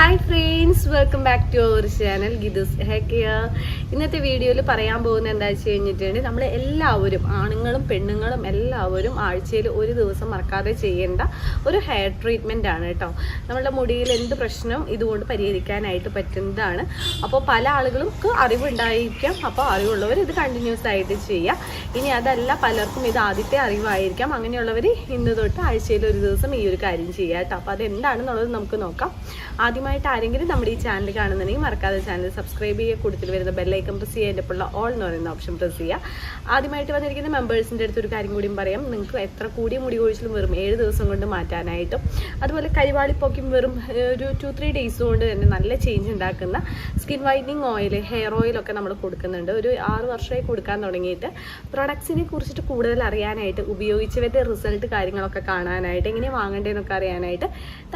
Hi friends, welcome back to our channel ഗിദൂസ് hair. ഇന്നത്തെ വീഡിയോയിൽ പറയാൻ പോകുന്നത് എന്താ വെച്ച് കഴിഞ്ഞിട്ടുണ്ടെങ്കിൽ നമ്മൾ എല്ലാവരും ആണുങ്ങളും പെണ്ണുങ്ങളും എല്ലാവരും ആഴ്ചയിൽ ഒരു ദിവസം മറക്കാതെ ചെയ്യേണ്ട ഒരു ഹെയർ ട്രീറ്റ്മെൻ്റ് ആണ് കേട്ടോ. നമ്മളുടെ മുടിയിൽ എന്ത് പ്രശ്നം ഇതുകൊണ്ട് പരിഹരിക്കാനായിട്ട് പറ്റുന്നതാണ്. അപ്പോൾ പല ആളുകൾക്ക് അറിവുണ്ടായിരിക്കാം, അപ്പോൾ അറിവുള്ളവർ ഇത് കണ്ടിന്യൂസ് ആയിട്ട് ചെയ്യുക. ഇനി അതല്ല, പലർക്കും ഇത് ആദ്യത്തെ അറിവായിരിക്കാം. അങ്ങനെയുള്ളവർ ഇന്ന് തൊട്ട് ആഴ്ചയിൽ ഒരു ദിവസം ഈ ഒരു കാര്യം ചെയ്യുക കേട്ടോ. അപ്പോൾ അതെന്താണെന്നുള്ളത് നമുക്ക് നോക്കാം. ആദ്യമായിട്ട് ആരെങ്കിലും നമ്മുടെ ഈ ചാനൽ കാണുന്നുണ്ടെങ്കിൽ മറക്കാതെ ചാനൽ സബ്സ്ക്രൈബ് ചെയ്യുക, കൂട്ടത്തിൽ വരുന്ന ബെല്ലൈക്കൺ പ്രസ് ചെയ്യുക, എൻ്റെ ഉള്ള ഓൾ എന്ന് പറയുന്ന ഓപ്ഷൻ പ്രസ് ചെയ്യുക. ആദ്യമായിട്ട് വന്നിരിക്കുന്ന മെമ്പേഴ്സിൻ്റെ അടുത്ത് ഒരു കാര്യം കൂടിയും പറയാം. നിങ്ങൾക്ക് എത്ര കൂടിയ മുടി കൊഴിച്ചിലും വെറും 7 ദിവസം കൊണ്ട് മാറ്റാനായിട്ടും അതുപോലെ കരിവാളിപ്പൊക്കും വെറും ഒരു 2-3 ഡേയ്സ് കൊണ്ട് തന്നെ നല്ല ചേഞ്ച് ഉണ്ടാക്കുന്ന സ്കിൻ വൈറ്റനിങ് ഓയിൽ, ഹെയർ ഓയിലൊക്കെ നമ്മൾ കൊടുക്കുന്നുണ്ട്. ഒരു 6 വർഷമായി കൊടുക്കാൻ തുടങ്ങിയിട്ട് പ്രൊഡക്ട്സിനെ കുറിച്ചിട്ട് കൂടുതൽ അറിയാനായിട്ട്, ഉപയോഗിച്ചവരുടെ റിസൾട്ട് കാര്യങ്ങളൊക്കെ കാണാനായിട്ട്, എങ്ങനെ വാങ്ങേണ്ടതെന്നൊക്കെ അറിയാനായിട്ട്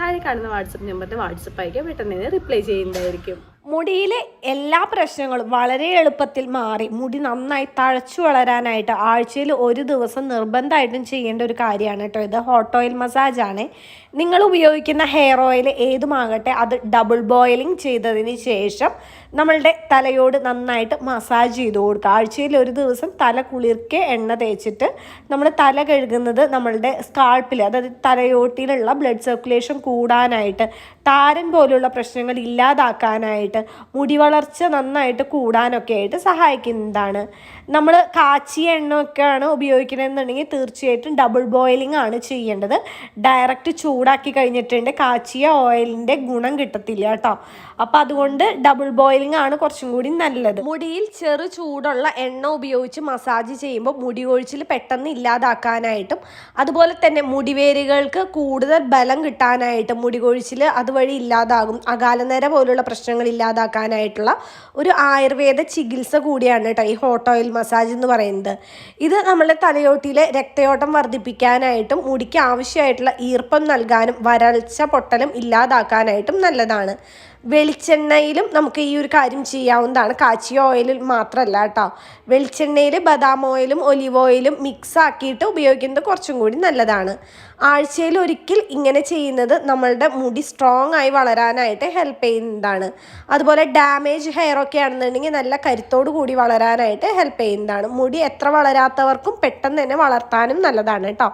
താഴെ കാണുന്ന വാട്സപ്പ് നമ്പറിൽ വാട്സപ്പ് അയക്കുക. പെട്ടെന്ന് തന്നെ റിപ്ലൈ ചെയ്യുന്നതായിരിക്കും. മുടിയിലെ എല്ലാ പ്രശ്നങ്ങളും വളരെ എളുപ്പത്തിൽ മാറി മുടി നന്നായി തഴച്ചു വളരാനായിട്ട് ആഴ്ചയിൽ ഒരു ദിവസം നിർബന്ധമായിട്ടും ചെയ്യേണ്ട ഒരു കാര്യമാണ് കേട്ടോ ഇത്. ഹോട്ട് ഓയിൽ മസാജാണ്. നിങ്ങൾ ഉപയോഗിക്കുന്ന ഹെയർ ഓയിൽ ഏതുമാകട്ടെ, അത് ഡബിൾ ബോയിലിംഗ് ചെയ്തതിന് ശേഷം നമ്മളുടെ തലയോട് നന്നായിട്ട് മസാജ് ചെയ്ത് കൊടുക്കുക. ആഴ്ചയിൽ ഒരു ദിവസം തല കുളിർക്കെ എണ്ണ തേച്ചിട്ട് നമ്മൾ തല കഴുകുന്നത് നമ്മളുടെ സ്കാൾപ്പിൽ, അതായത് തലയോട്ടിയിലുള്ള ബ്ലഡ് സർക്കുലേഷൻ കൂടാനായിട്ട്, താരൻ പോലുള്ള പ്രശ്നങ്ങൾ ഇല്ലാതാക്കാനായിട്ട്, മുടി വളർച്ച നന്നായിട്ട് കൂടാനൊക്കെ ആയിട്ട് സഹായിക്കുന്നതാണ്. നമ്മൾ കാച്ചിയ എണ്ണയൊക്കെയാണ് ഉപയോഗിക്കണമെന്നുണ്ടെങ്കിൽ തീർച്ചയായിട്ടും ഡബിൾ ബോയിലിംഗ് ആണ് ചെയ്യേണ്ടത്. ഡയറക്റ്റ് ചൂടാക്കി കഴിഞ്ഞിട്ടുണ്ട് കാച്ചിയ ഓയിലിൻ്റെ ഗുണം കിട്ടത്തില്ല കേട്ടോ. അപ്പോൾ അതുകൊണ്ട് ഡബിൾ ബോയിലിംഗ് ആണ് കുറച്ചും കൂടി നല്ലത്. മുടിയിൽ ചെറു ചൂടുള്ള എണ്ണ ഉപയോഗിച്ച് മസാജ് ചെയ്യുമ്പോൾ മുടി കൊഴിച്ചിൽ പെട്ടെന്ന് ഇല്ലാതാക്കാനായിട്ടും അതുപോലെ തന്നെ മുടിവേരുകൾക്ക് കൂടുതൽ ബലം കിട്ടാനായിട്ടും മുടി കൊഴിച്ചിൽ അതുവഴി ഇല്ലാതാകും. അകാലനര പോലുള്ള പ്രശ്നങ്ങൾ ഇല്ലാതാക്കാനായിട്ടുള്ള ഒരു ആയുർവേദ ചികിത്സ കൂടിയാണ് കേട്ടോ ഈ ഹോട്ട് ഓയിൽ മസാജ് എന്ന് പറയുന്നത്. ഇത് നമ്മുടെ തലയോട്ടിയിലെ രക്തയോട്ടം വർദ്ധിപ്പിക്കാനായിട്ടും മുടിക്ക് ആവശ്യമായിട്ടുള്ള ഈർപ്പം നൽകാനും വരൾച്ച പൊട്ടലും ഇല്ലാതാക്കാനായിട്ടും നല്ലതാണ്. വെളിച്ചെണ്ണയിലും നമുക്ക് ഈ ഒരു കാര്യം ചെയ്യാവുന്നതാണ്. കാച്ചിയ ഓയിലിൽ മാത്രമല്ല കേട്ടോ. വെളിച്ചെണ്ണയിൽ ബദാം ഓയിലും ഒലിവ് ഓയിലും മിക്സ് ആക്കിയിട്ട് ഉപയോഗിക്കുന്നത് കുറച്ചും കൂടി നല്ലതാണ്. ആഴ്ചയിൽ ഒരിക്കൽ ഇങ്ങനെ ചെയ്യുന്നത് നമ്മളുടെ മുടി സ്ട്രോങ് ആയി വളരാനായിട്ട് ഹെൽപ്പ് ചെയ്യുന്നതാണ്. അതുപോലെ ഡാമേജ് ഹെയർ ഒക്കെ ആണെന്നുണ്ടെങ്കിൽ നല്ല കരുത്തോടു കൂടി വളരാനായിട്ട് ഹെൽപ്പ് ചെയ്യുന്നതാണ്. മുടി എത്ര വളരാത്തവർക്കും പെട്ടെന്ന് തന്നെ വളർത്താനും നല്ലതാണ് കേട്ടോ.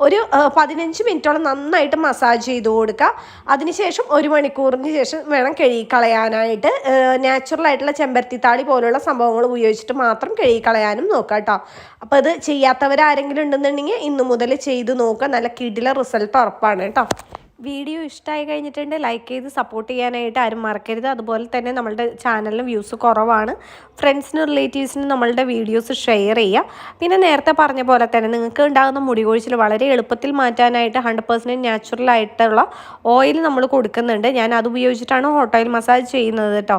ഒരു 15 മിനിറ്റോളം നന്നായിട്ട് മസാജ് ചെയ്ത് കൊടുക്കുക. അതിനുശേഷം 1 മണിക്കൂറിന് ശേഷം വേണം കഴുകിക്കളയാനായിട്ട്. നാച്ചുറലായിട്ടുള്ള ചെമ്പരത്തിത്താളി പോലുള്ള സംഭവങ്ങൾ ഉപയോഗിച്ചിട്ട് മാത്രം കഴുകിക്കളയാനും നോക്കുക കേട്ടോ. അപ്പോൾ ഇത് ചെയ്യാത്തവരാരെങ്കിലും ഉണ്ടെന്നുണ്ടെങ്കിൽ ഇന്നു മുതൽ ചെയ്ത് നോക്കുക. നല്ല കിടില റിസൾട്ട് ഉറപ്പാണ് കേട്ടോ. വീഡിയോ ഇഷ്ടമായി കഴിഞ്ഞിട്ടുണ്ടെങ്കിൽ ലൈക്ക് ചെയ്ത് സപ്പോർട്ട് ചെയ്യാനായിട്ട് ആരും മറക്കരുത്. അതുപോലെ തന്നെ നമ്മളുടെ ചാനലിന് വ്യൂസ് കുറവാണ്. ഫ്രണ്ട്സിനും റിലേറ്റീവ്സിനും നമ്മളുടെ വീഡിയോസ് ഷെയർ ചെയ്യുക. പിന്നെ നേരത്തെ പറഞ്ഞ പോലെ തന്നെ നിങ്ങൾക്ക് ഉണ്ടാകുന്ന മുടി കൊഴിച്ചിൽ വളരെ എളുപ്പത്തിൽ മാറ്റാനായിട്ട് 100% നാച്ചുറൽ ആയിട്ടുള്ള ഓയിൽ നമ്മൾ കൊടുക്കുന്നുണ്ട്. ഞാൻ അത് ഉപയോഗിച്ചിട്ടാണ് ഹോട്ട് ഓയിൽ മസാജ് ചെയ്യുന്നത് കേട്ടോ.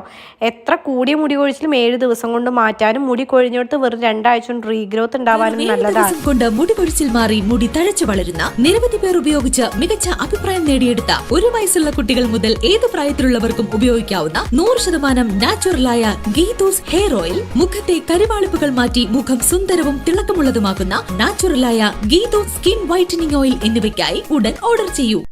എത്ര കൂടിയ മുടി കൊഴിച്ചിലും 7 ദിവസം കൊണ്ട് മാറ്റാനും മുടി കൊഴിഞ്ഞോട്ട് വെറും 2 ആഴ്ച കൊണ്ട് റീഗ്രോത്ത് ഉണ്ടാവാനും നല്ലതാണ്. കൊണ്ട് മുടി കൊഴിച്ചിൽ മാറി മുടി തഴച്ചു വളരുന്ന നിരവധി പേർ ഉപയോഗിച്ച് മികച്ച അഭിപ്രായം നേടിയെടുത്ത 1 വയസ്സുള്ള കുട്ടികൾ മുതൽ ഏത് പ്രായത്തിലുള്ളവർക്കും ഉപയോഗിക്കാവുന്ന 100% നാച്ചുറലായ ഗീതൂസ് ഹെയർ ഓയിൽ, മുഖത്തെ കരിവാളിപ്പുകൾ മാറ്റി മുഖം സുന്ദരവും തിളക്കമുള്ളതുമാക്കുന്ന നാച്ചുറലായ ഗീതൂസ് സ്കിൻ വൈറ്റനിങ് ഓയിൽ എന്നിവയ്ക്കായി ഉടൻ ഓർഡർ ചെയ്യൂ.